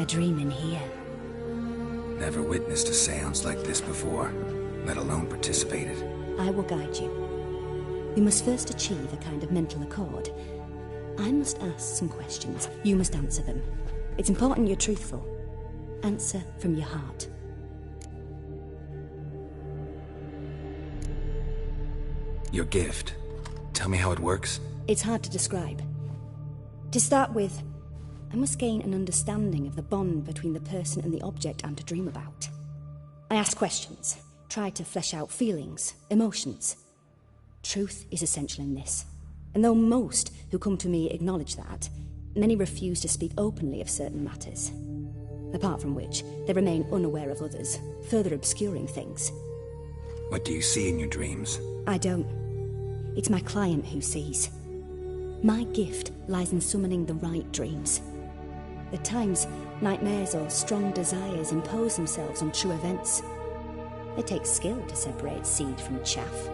A dream in here. Never witnessed a seance like this before, let alone participated. I will guide you. We must first achieve a kind of mental accord. I must ask some questions. You must answer them. It's important you're truthful. Answer from your heart. Your gift. Tell me how it works. It's hard to describe. To start with, I must gain an understanding of the bond between the person and the object I'm to dream about. I ask questions, try to flesh out feelings, emotions. Truth is essential in this. And though most who come to me acknowledge that, many refuse to speak openly of certain matters. Apart from which, they remain unaware of others, further obscuring things. What do you see in your dreams? I don't. It's my client who sees. My gift lies in summoning the right dreams. At times, nightmares or strong desires impose themselves on true events. It takes skill to separate seed from chaff.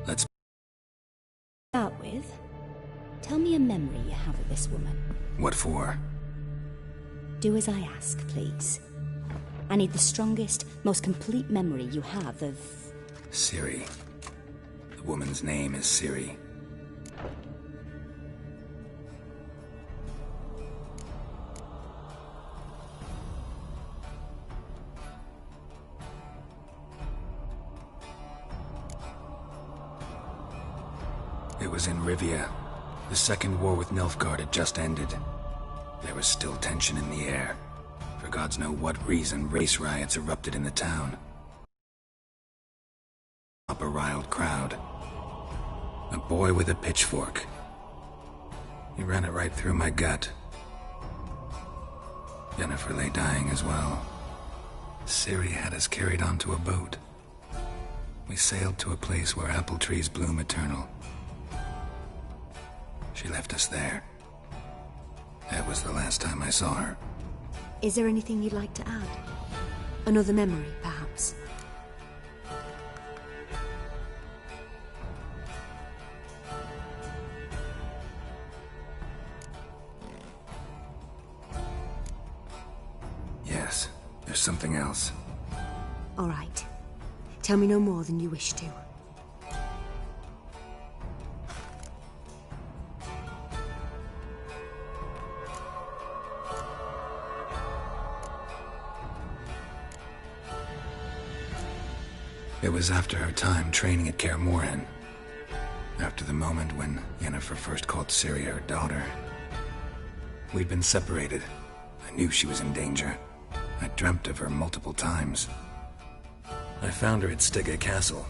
Let's start with, tell me a memory you have of this woman. What for? Do as I ask, please. I need the strongest, most complete memory you have of... Siri. The woman's name is Siri. It was in Rivia. The second war with Nilfgaard had just ended. There was still tension in the air. For gods know what reason, race riots erupted in the town. Up a riled crowd. A boy with a pitchfork. He ran it right through my gut. Yennefer lay dying as well. Ciri had us carried onto a boat. We sailed to a place where apple trees bloom eternal. She left us there. That was the last time I saw her. Is there anything you'd like to add? Another memory, perhaps? Yes, there's something else. All right. Tell me no more than you wish to. It was after her time training at Kaer Morhen. After the moment when Yennefer first called Ciri her daughter. We'd been separated. I knew she was in danger. I dreamt of her multiple times. I found her at Stygga Castle.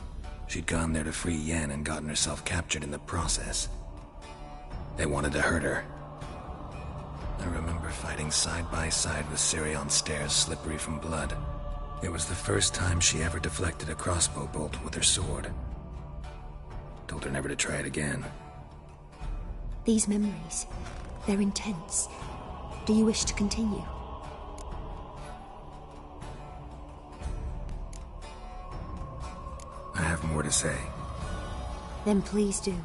She'd gone there to free Yen and gotten herself captured in the process. They wanted to hurt her. I remember fighting side by side with Ciri on stairs slippery from blood. It was the first time she ever deflected a crossbow bolt with her sword. Told her never to try it again. These memories, they're intense. Do you wish to continue? I have more to say. Then please do.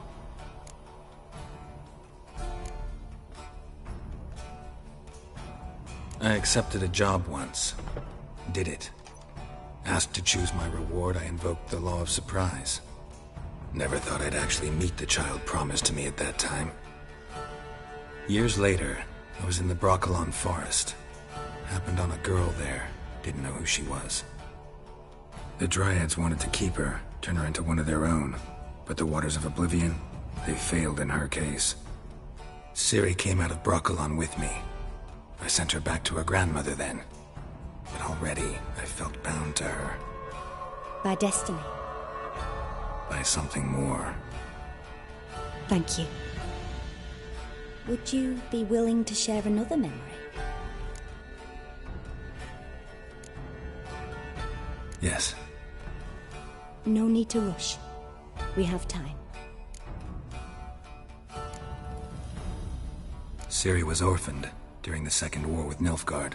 I accepted a job once. Did it. Asked to choose my reward, I invoked the law of surprise. Never thought I'd actually meet the child promised to me at that time. Years later, I was in the Brokilon forest. Happened on a girl there. Didn't know who she was. The Dryads wanted to keep her, turn her into one of their own. But the Waters of Oblivion, they failed in her case. Ciri came out of Brokilon with me. I sent her back to her grandmother then. But already, I felt bound to her. By destiny. By something more. Thank you. Would you be willing to share another memory? Yes. No need to rush. We have time. Ciri was orphaned during the Second War with Nilfgaard.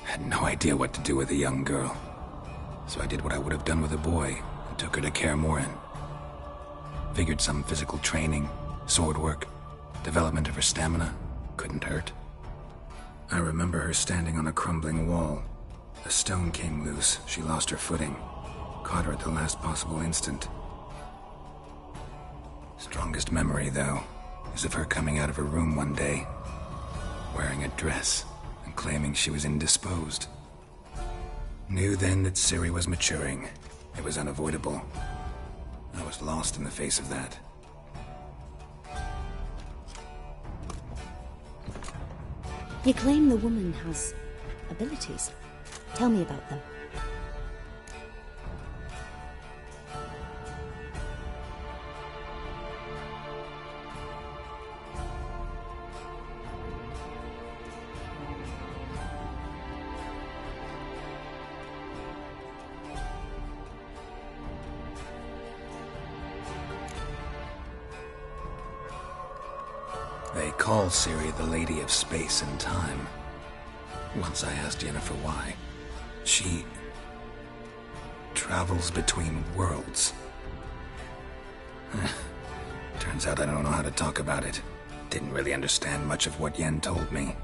Had no idea what to do with a young girl. So I did what I would have done with a boy and took her to Kaer Morhen. Figured some physical training, sword work, development of her stamina couldn't hurt. I remember her standing on a crumbling wall. A stone came loose, she lost her footing. Caught her at the last possible instant. Strongest memory, though, is of her coming out of her room one day, wearing a dress and claiming she was indisposed. Knew then that Ciri was maturing. It was unavoidable. I was lost in the face of that. You claim the woman has abilities. Tell me about them. They call Ciri the Lady of Space and Time. Once I asked Yennefer why. She travels between worlds. Turns out I don't know how to talk about it. Didn't really understand much of what Yen told me.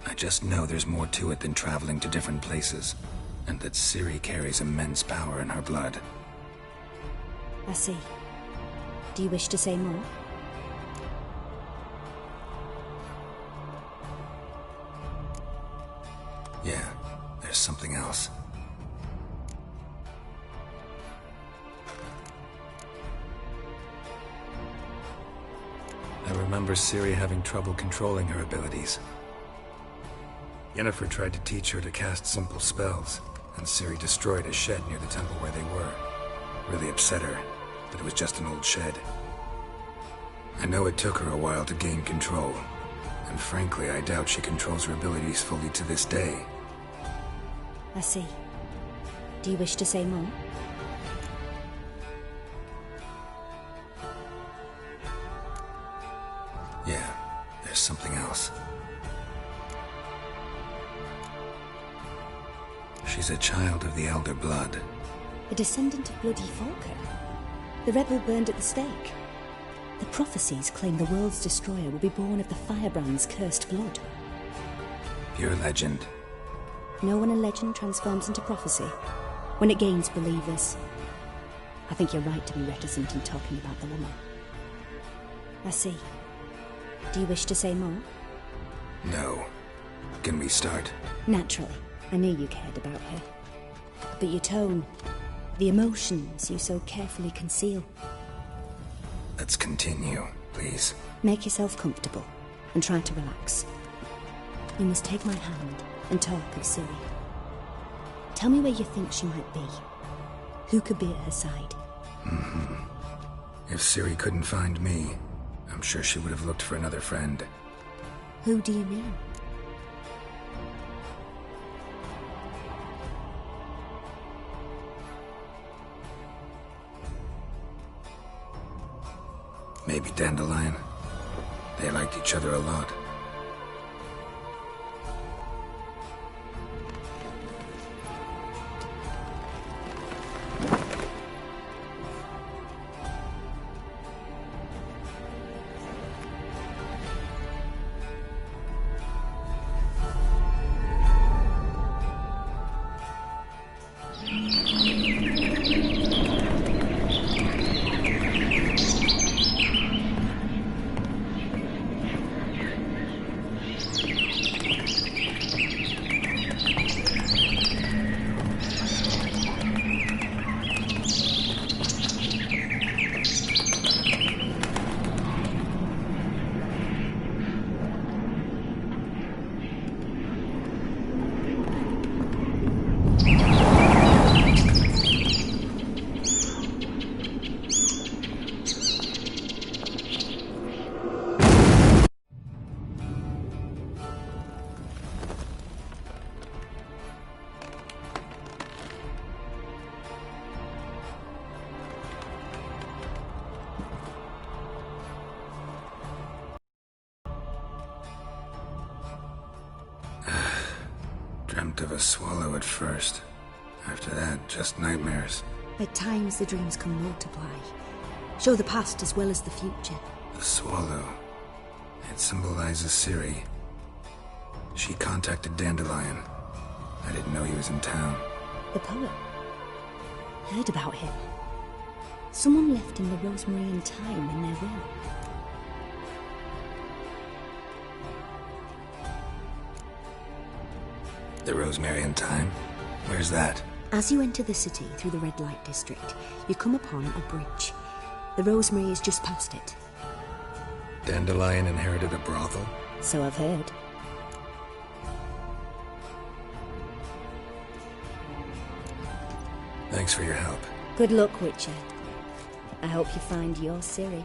I just know there's more to it than traveling to different places, and that Ciri carries immense power in her blood. I see. Do you wish to say more? Yeah, there's something else. I remember Ciri having trouble controlling her abilities. Yennefer tried to teach her to cast simple spells, and Ciri destroyed a shed near the temple where they were. Really upset her, but it was just an old shed. I know it took her a while to gain control, and frankly, I doubt she controls her abilities fully to this day. I see. Do you wish to say more? Yeah, there's something else. She's a child of the Elder Blood. A descendant of bloody Falcon. The rebel burned at the stake. The prophecies claim the world's destroyer will be born of the Firebrand's cursed blood. Pure legend. Know when a legend transforms into prophecy? When it gains believers. I think you're right to be reticent in talking about the woman. I see. Do you wish to say more? No. Can we start? Naturally. I knew you cared about her. But your tone, the emotions you so carefully conceal. Let's continue, please. Make yourself comfortable and try to relax. You must take my hand and talk of Ciri. Tell me where you think she might be. Who could be at her side? If Ciri couldn't find me, I'm sure she would have looked for another friend. Who do you mean? Maybe Dandelion. They liked each other a lot. Dreamt of a swallow at first. After that, just nightmares. At times the dreams can multiply. Show the past as well as the future. The swallow. It symbolizes Ciri. She contacted Dandelion. I didn't know he was in town. The poet. Heard about him. Someone left him the rosemary and thyme in their will. The rosemary and thyme? Where's that? As you enter the city through the red light district, you come upon a bridge. The rosemary is just past it. Dandelion inherited a brothel? So I've heard. Thanks for your help. Good luck, Witcher. I hope you find your Ciri.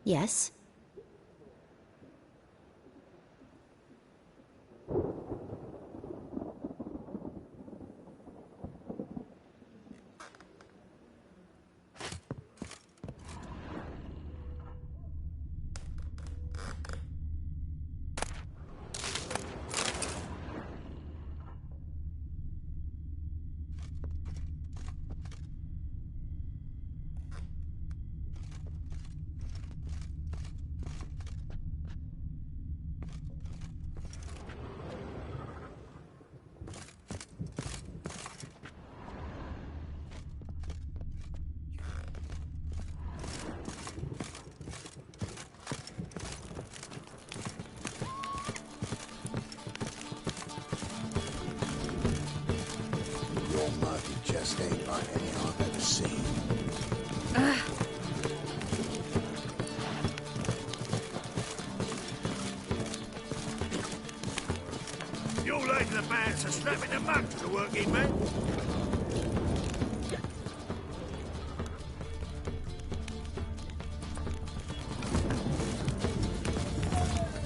Yes? Just ain't like any I've ever seen. You're like the man for snapping the mugs to working men.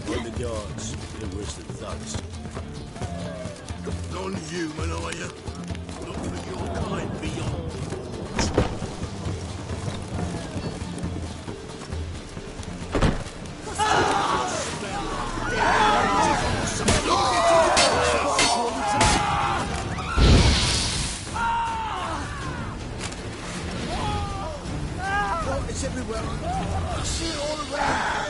We're the dogs. They're worse than thugs. Non-human, are you? Not for your kind beyond. It's everywhere. I see it all around.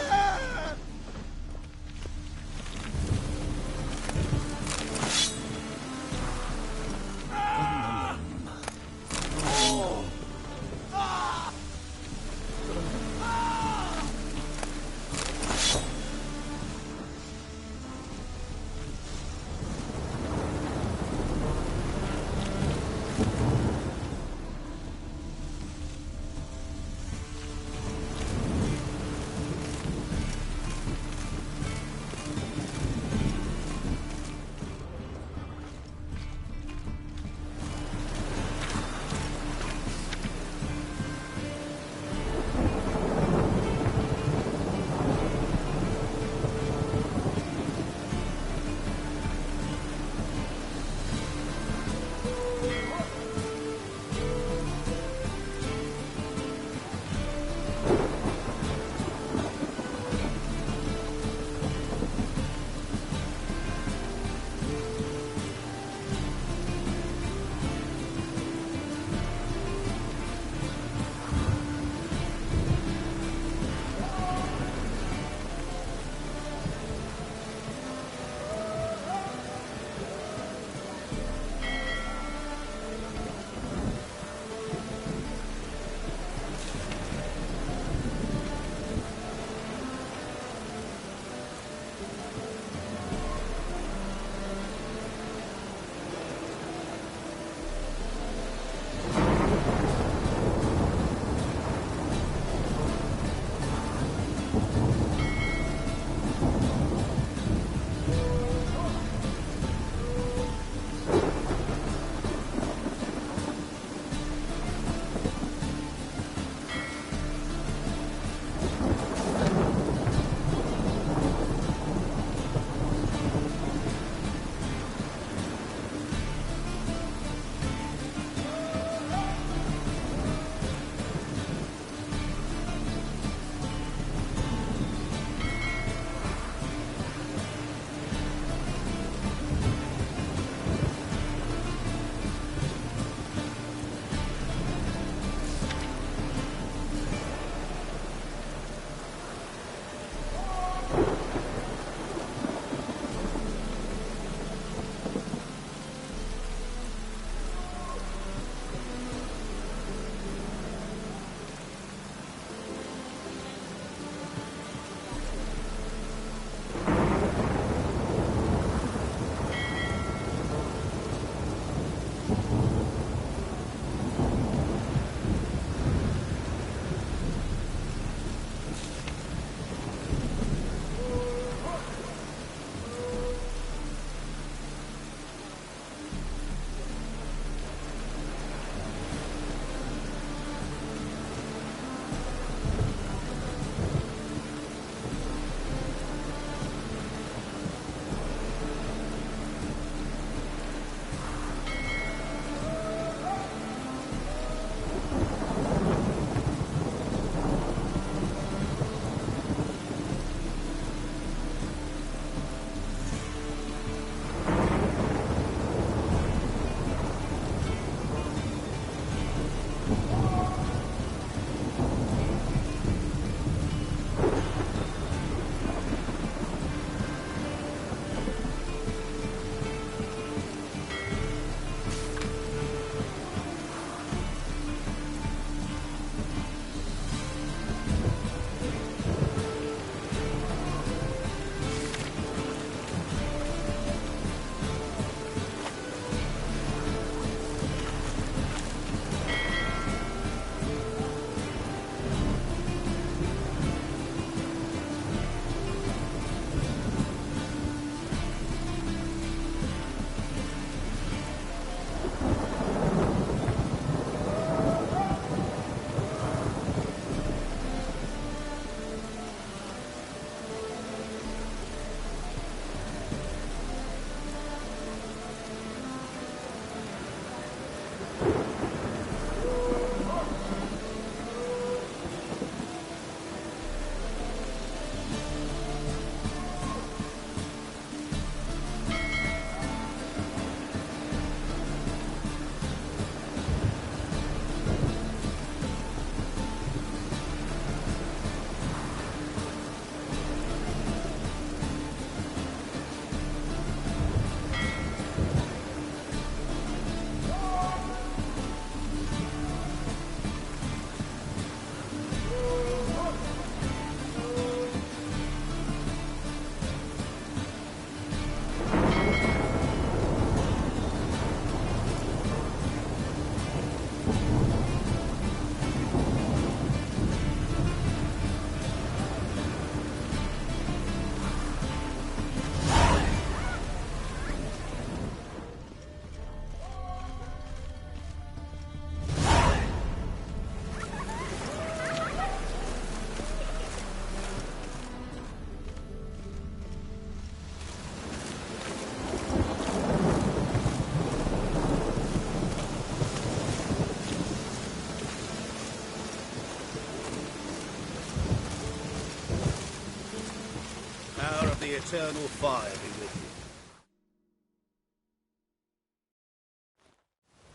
eternal fire be with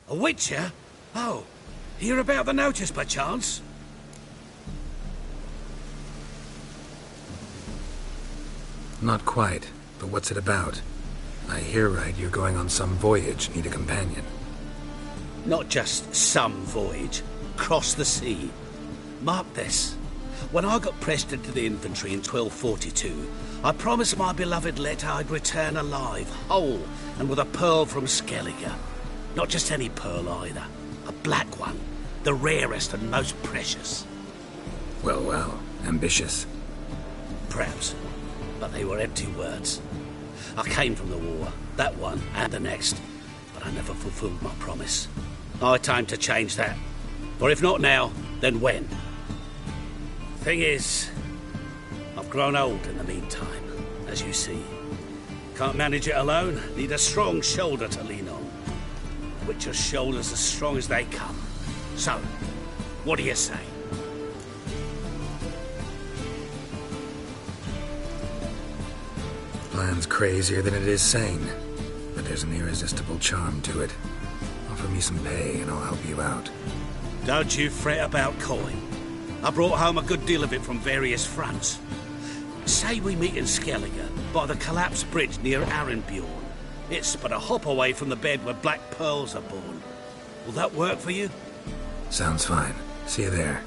you. A witcher? Oh, hear about the notice by chance? Not quite, but what's it about? I hear right you're going on some voyage, need a companion. Not just some voyage. Cross the sea. Mark this. When I got pressed into the infantry in 1242, I promised my beloved Letta I'd return alive, whole, and with a pearl from Skellige. Not just any pearl either. A black one. The rarest and most precious. Well, well, ambitious. Perhaps. But they were empty words. I came from the war, that one and the next, but I never fulfilled my promise. High time to change that. For if not now, then when? Thing is, I've grown old in the meantime, as you see. Can't manage it alone, need a strong shoulder to lean on. Witcher's shoulders as strong as they come. So, what do you say? Plan's crazier than it is sane, but there's an irresistible charm to it. Offer me some pay and I'll help you out. Don't you fret about coin. I brought home a good deal of it from various fronts. Say we meet in Skellige, by the collapsed bridge near Arenbjorn. It's but a hop away from the bed where black pearls are born. Will that work for you? Sounds fine. See you there.